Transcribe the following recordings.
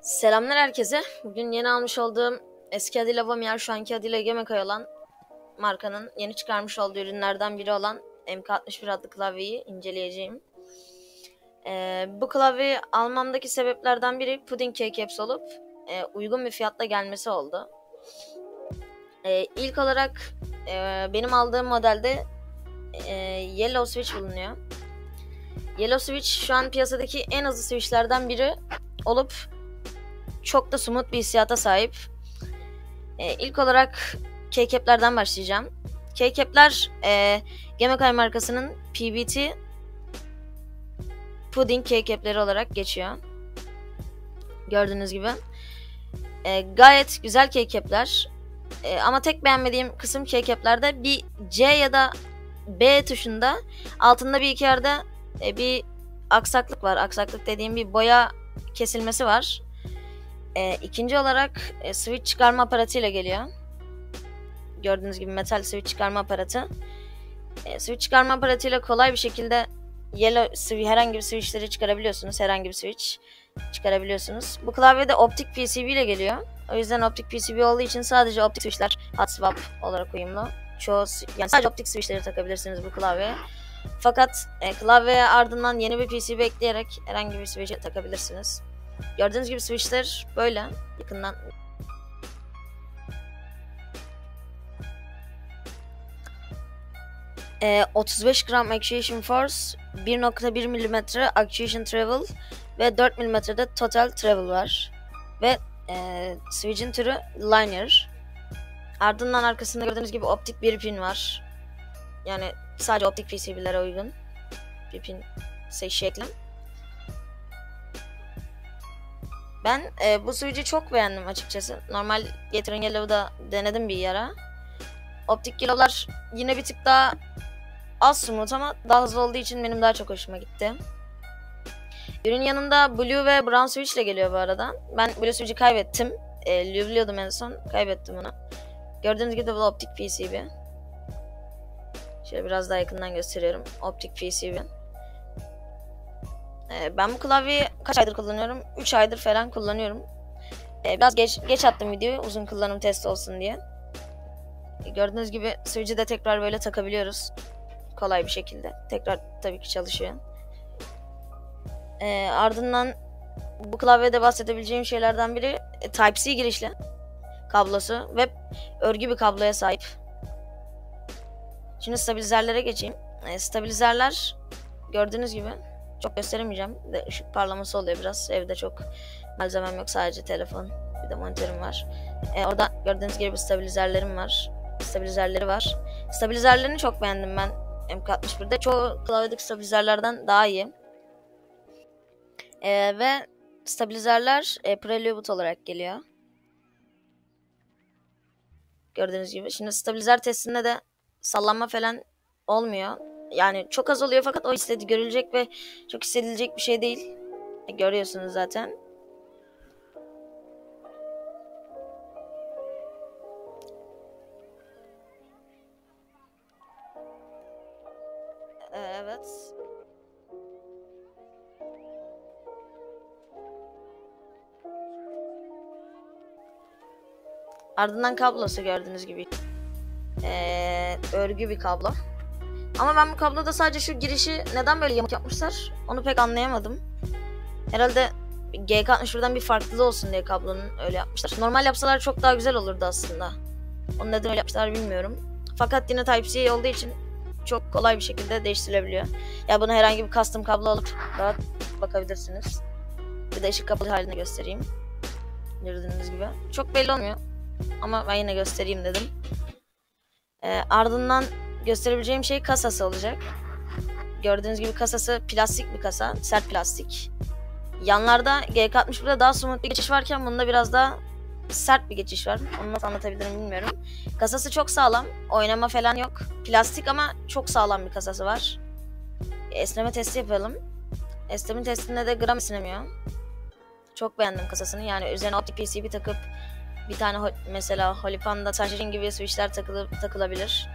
Selamlar herkese. Bugün yeni almış olduğum eski adıyla Vamier, şu anki adıyla Gemekay olan markanın yeni çıkarmış olduğu ürünlerden biri olan MK61 adlı klavyeyi inceleyeceğim. Bu klavyeyi almamdaki sebeplerden biri Pudding Keycaps olup uygun bir fiyatla gelmesi oldu. İlk olarak benim aldığım modelde Yellow Switch bulunuyor. Yellow Switch şu an piyasadaki en hızlı switchlerden biri olup çok da smooth bir hissiyata sahip. İlk olarak Keycap'lerden başlayacağım. Keycap'ler Gemekay markasının PBT Pudding Keycap'leri olarak geçiyor. Gördüğünüz gibi. Gayet güzel Keycap'ler. Ama tek beğenmediğim kısım Keycap'lerde bir C ya da B tuşunda altında bir iki yerde bir aksaklık var. Aksaklık dediğim bir boya kesilmesi var. İkinci olarak switch çıkarma aparatıyla geliyor. Gördüğünüz gibi metal switch çıkarma aparatı. Switch çıkarma aparatıyla kolay bir şekilde herhangi bir switchleri çıkarabiliyorsunuz. Herhangi bir switch çıkarabiliyorsunuz. Bu klavyede optik PCB ile geliyor. O yüzden optik PCB olduğu için sadece optik switchler hot swap olarak uyumlu. Yani sadece optik switchleri takabilirsiniz bu klavyeye. Fakat klavyeye ardından yeni bir PCB ekleyerek herhangi bir switch takabilirsiniz. Gördüğünüz gibi switchler böyle yakından. 35 gram actuation force, 1.1 mm actuation travel ve 4 mm'de total travel var. Ve switch'in türü linear. Ardından arkasında gördüğünüz gibi optik bir pin var. Yani sadece optik PCB'lere uygun bir pin şekli. Ben bu switch'i çok beğendim açıkçası. Normal Yetrin Yellow'da denedim bir ara. Optik Yellow'lar yine bir tık daha az smooth ama daha hızlı olduğu için benim daha çok hoşuma gitti. Ürün yanında Blue ve Brown switch ile geliyor bu arada. Ben Blue switch'i kaybettim. Lübliyordum en son. Kaybettim onu. Gördüğünüz gibi bu optik PCB. Şöyle biraz daha yakından gösteriyorum. Optik PCB. Ben bu klavyeyi kaç aydır kullanıyorum? 3 aydır falan kullanıyorum. Biraz geç attım videoyu uzun kullanım testi olsun diye. Gördüğünüz gibi switch'i de tekrar böyle takabiliyoruz. Kolay bir şekilde. Tekrar tabii ki çalışıyor. Ardından bu klavyede bahsedebileceğim şeylerden biri Type-C girişli kablosu ve örgü bir kabloya sahip. Şimdi stabilizerlere geçeyim. Stabilizerler gördüğünüz gibi çok gösteremeyeceğim. De ışık parlaması oluyor biraz. Evde çok malzemem yok. Sadece telefon. Bir de monitörüm var. Orada gördüğünüz gibi stabilizerlerim var. Stabilizerleri var. Stabilizerlerini çok beğendim ben. MK61'de çoğu klavyedeki stabilizerlerden daha iyi. Ve stabilizerler Prelude olarak geliyor. Gördüğünüz gibi. Şimdi stabilizer testinde de sallanma falan olmuyor. Yani çok az oluyor fakat o görülecek ve çok hissedilecek bir şey değil. Görüyorsunuz zaten. Evet. Ardından kablosu gördüğünüz gibi. Örgü bir kablo. Ama ben bu kabloda sadece şu girişi neden böyle yamuk yapmışlar onu pek anlayamadım. Herhalde G61'den bir farklılığı olsun diye kablonun öyle yapmışlar. Normal yapsalar çok daha güzel olurdu aslında. Onu neden öyle yapmışlar bilmiyorum. Fakat yine Type-C olduğu için çok kolay bir şekilde değiştirilebiliyor. Ya bunu herhangi bir custom kablo alıp rahat bakabilirsiniz. Bir de ışık kapalı halini göstereyim. Gördüğünüz gibi. Çok belli olmuyor. Ama ben yine göstereyim dedim. Ardından gösterebileceğim şey kasası olacak. Gördüğünüz gibi kasası plastik bir kasa. Sert plastik. Yanlarda G61'de daha smooth bir geçiş varken bunda biraz daha sert bir geçiş var. Onu nasıl anlatabilirim bilmiyorum. Kasası çok sağlam. Oynama falan yok. Plastik ama çok sağlam bir kasası var. Esneme testi yapalım. Esneme testinde de gram esnemiyor. Çok beğendim kasasını. Yani üzerine optik PCB takıp bir tane mesela Holy Panda Touchscreen gibi switchler takılabilir.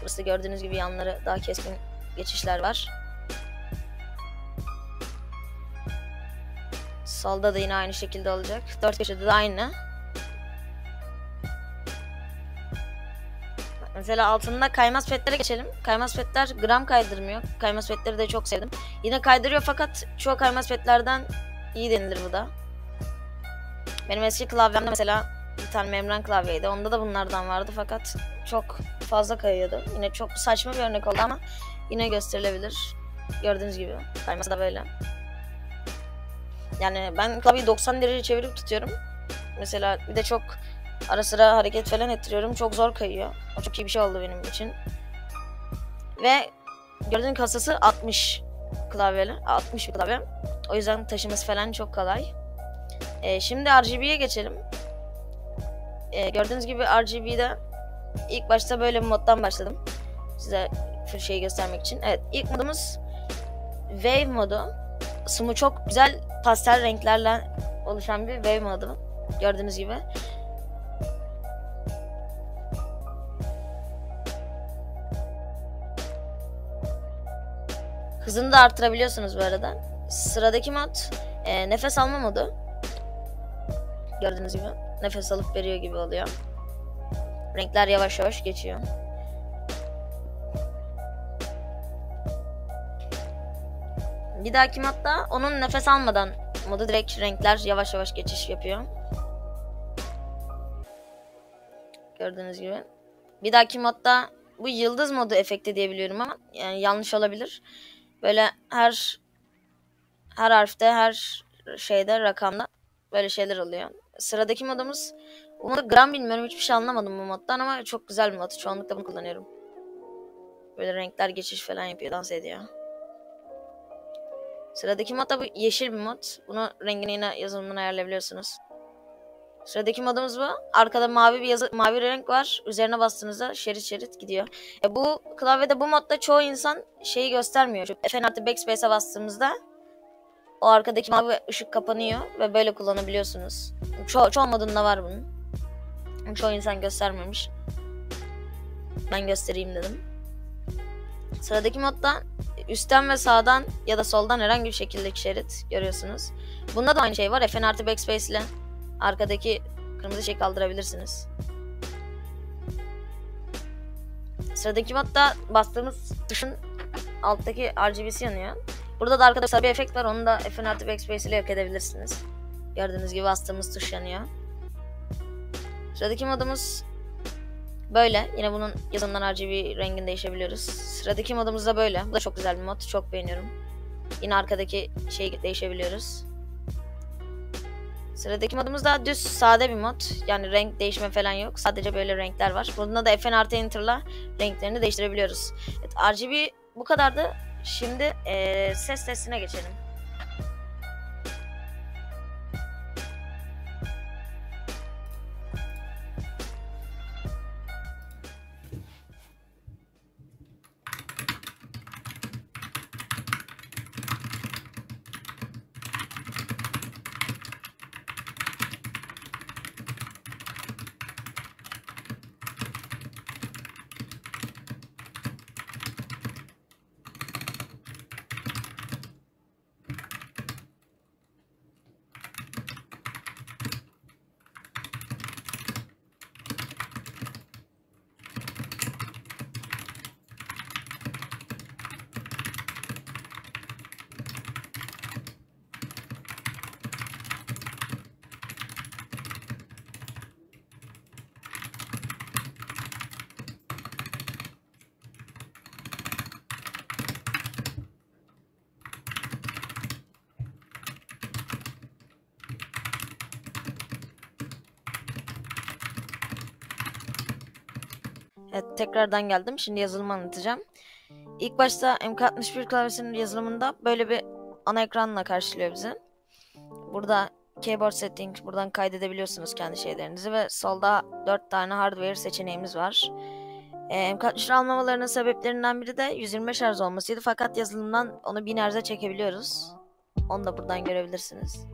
Burası gördüğünüz gibi yanları daha keskin geçişler var. Solda da yine aynı şekilde olacak. 4 köşede de aynı. Mesela altında kaymaz petlere geçelim. Kaymaz petler gram kaydırmıyor. Kaymaz petleri de çok sevdim. Yine kaydırıyor fakat çoğu kaymaz petlerden iyi denilir bu da. Benim eski klavyemde mesela bir tane membran klavyeydi. Onda da bunlardan vardı fakat çok fazla kayıyordu. Yine çok saçma bir örnek oldu ama yine gösterilebilir. Gördüğünüz gibi kayması da böyle. Yani ben klavyeyi 90 derece çevirip tutuyorum. Mesela bir de çok ara sıra hareket falan ettiriyorum. Çok zor kayıyor. O çok iyi bir şey oldu benim için. Ve gördüğün kasası 60 klavyeli. 60 bir klavye. O yüzden taşıması falan çok kolay. Şimdi RGB'ye geçelim. Gördüğünüz gibi RGB'de ilk başta böyle bir moddan başladım. Size full şeyi göstermek için. Evet, ilk modumuz Wave modu. Sumu çok güzel pastel renklerle oluşan bir Wave modu. Gördüğünüz gibi. Hızını da artırabiliyorsunuz bu arada. Sıradaki mod nefes alma modu. Gördüğünüz gibi nefes alıp veriyor gibi oluyor. Renkler yavaş yavaş geçiyor. Bir dahaki modda onun nefes almadan modu, direkt renkler yavaş yavaş geçiş yapıyor. Gördüğünüz gibi. Bir dahaki modda bu yıldız modu efekti diyebiliyorum ama yani yanlış olabilir. Böyle her harfte, her şeyde, rakamda böyle şeyler oluyor. Sıradaki modumuz, bu modu gram bilmiyorum, hiçbir şey anlamadım bu moddan ama çok güzel bir mod. Çoğunlukla bunu kullanıyorum. Böyle renkler geçiş falan yapıyor, dans ediyor. Sıradaki mod da bu yeşil bir mod. Bunu rengini yine yazılımdan ayarlayabiliyorsunuz. Sıradaki modumuz bu. Arkada mavi bir mavi renk var. Üzerine bastığınızda şerit şerit gidiyor. Bu klavyede, bu modda çoğu insan şeyi göstermiyor. Fn artı backspace'e bastığımızda o arkadaki mavi ışık kapanıyor ve böyle kullanabiliyorsunuz. Çoğu modunda var bunun. Çoğu insan göstermemiş. Ben göstereyim dedim. Sıradaki modda üstten ve sağdan ya da soldan herhangi bir şekildeki şerit görüyorsunuz. Bunda da aynı şey var. Fn artı backspace ile arkadaki kırmızı şeyi kaldırabilirsiniz. Sıradaki modda bastığımız tuşun alttaki RGB'si yanıyor. Burada da arkadaşlar bir efekt var. Onu da Fn artı backspace ile yok edebilirsiniz. Gördüğünüz gibi bastığımız tuş yanıyor. Sıradaki modumuz böyle. Yine bunun yazılımdan RGB rengini değişebiliyoruz. Sıradaki modumuz da böyle. Bu da çok güzel bir mod. Çok beğeniyorum. Yine arkadaki şeyi değişebiliyoruz. Sıradaki modumuz da düz, sade bir mod. Yani renk değişme falan yok. Sadece böyle renkler var. Bunda da Fn artı Enter'la renklerini değiştirebiliyoruz. Evet, RGB bu kadardı. Şimdi ses testine geçelim. Evet, tekrardan geldim. Şimdi yazılımı anlatacağım. İlk başta MK61 klavyesinin yazılımında böyle bir ana ekranla karşılıyor bizi. Burada keyboard settings, buradan kaydedebiliyorsunuz kendi şeylerinizi ve solda 4 tane hardware seçeneğimiz var. MK61 almamalarının sebeplerinden biri de 125 Hz olmasıydı fakat yazılımdan onu 1000 Hz'e çekebiliyoruz. Onu da buradan görebilirsiniz.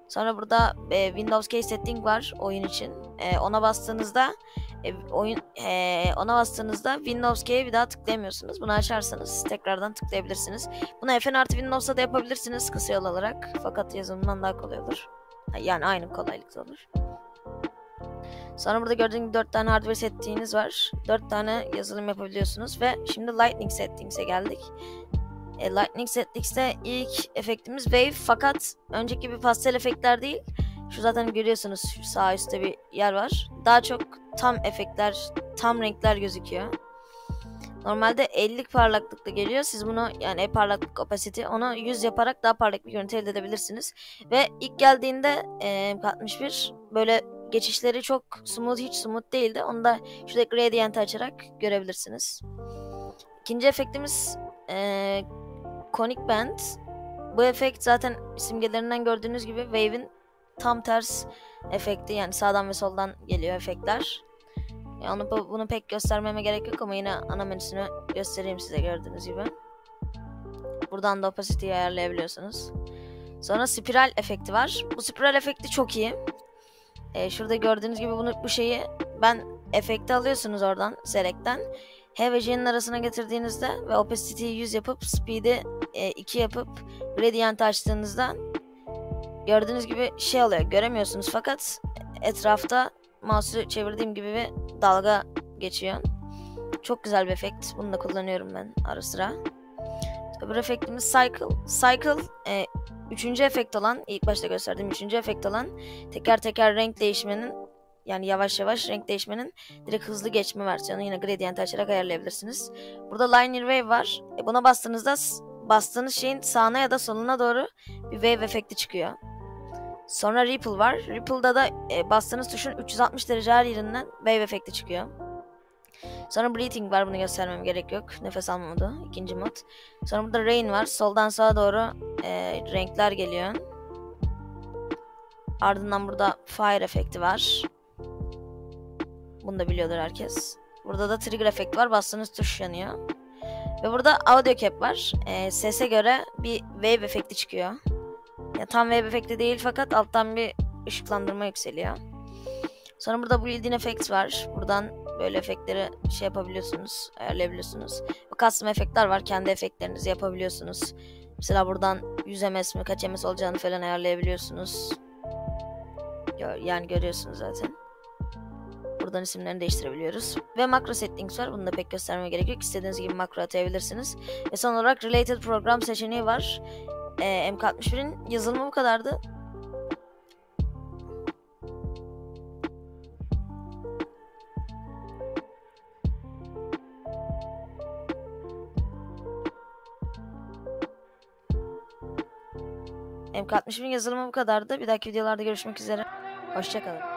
Sonra burada Windows Key Setting var oyun için. Ona bastığınızda Ona bastığınızda Windows K'ye bir daha tıklayamıyorsunuz. Bunu açarsanız tekrardan tıklayabilirsiniz. Bunu Fn artı Windows'ta da yapabilirsiniz kısa yol alarak. Fakat yazılımdan daha kolay olur. Yani aynı kolaylıkta olur. Sonra burada gördüğünüz gibi 4 tane hardware settiğiniz var. 4 tane yazılım yapabiliyorsunuz ve şimdi Lightning Settings'e geldik. Lightning Settings'te ilk efektimiz Wave, fakat önceki gibi pastel efektler değil. Şu zaten görüyorsunuz, şu sağ üstte bir yer var. Daha çok tam efektler, tam renkler gözüküyor. Normalde 50 parlaklıkta geliyor. Siz bunu, yani parlaklık opacity, onu 100 yaparak daha parlak bir görüntü elde edebilirsiniz. Ve ilk geldiğinde 61 böyle geçişleri çok smooth, hiç smooth değildi. Onu da şuradaki gradient'i açarak görebilirsiniz. İkinci efektimiz Conic Band. Bu efekt zaten simgelerinden gördüğünüz gibi Wave'in tam ters efekti, yani sağdan ve soldan geliyor efektler. Yani bunu pek göstermeme gerek yok ama yine ana menüsünü göstereyim size, gördüğünüz gibi. Buradan da opacity'yi ayarlayabiliyorsunuz. Sonra spiral efekti var. Bu spiral efekti çok iyi. Şurada gördüğünüz gibi bu şeyi efekti alıyorsunuz oradan, select'ten. H ve J'nin arasına getirdiğinizde ve opacity'yi 100 yapıp speed'i 2 yapıp gradient açtığınızda gördüğünüz gibi şey oluyor, göremiyorsunuz fakat etrafta mouse'u çevirdiğim gibi bir dalga geçiyor. Çok güzel bir efekt. Bunu da kullanıyorum ben ara sıra. Öbür efektimiz Cycle. Cycle 3. efekt olan, ilk başta gösterdiğim 3. efekt olan teker teker renk değişmenin, yani yavaş yavaş renk değişmenin direkt hızlı geçme versiyonu. Yine gradient açarak ayarlayabilirsiniz. Burada Linear Wave var. Buna bastığınızda bastığınız şeyin sağına ya da soluna doğru bir wave efekti çıkıyor. Sonra Ripple var. Ripple'da da bastığınız tuşun 360 derece her yerinden wave efekti çıkıyor. Sonra Breathing var. Bunu göstermem gerek yok. Nefes alma modu. İkinci mod. Sonra burada Rain var. Soldan sağa doğru renkler geliyor. Ardından burada Fire efekti var. Bunu da biliyordur herkes. Burada da Trigger efekti var. Bastığınız tuş yanıyor. Ve burada Audio Cap var. Sese göre bir wave efekti çıkıyor. Ya tam wave efekti değil fakat alttan bir ışıklandırma yükseliyor. Sonra burada Built-in Effects var. Buradan böyle efektleri şey yapabiliyorsunuz, ayarlayabiliyorsunuz. Ve custom efektler var. Kendi efektlerinizi yapabiliyorsunuz. Mesela buradan 100 ms mi, kaç ms olacağını falan ayarlayabiliyorsunuz. Yani görüyorsunuz zaten. Buradan isimlerini değiştirebiliyoruz. Ve makro settings var. Bunu da pek göstermeye gerek yok. İstediğiniz gibi makro atayabilirsiniz. Ve son olarak Related Program seçeneği var. MK61'in yazılımı bu kadardı. MK61'in yazılımı bu kadardı. Bir dahaki videolarda görüşmek üzere. Hoşça kalın.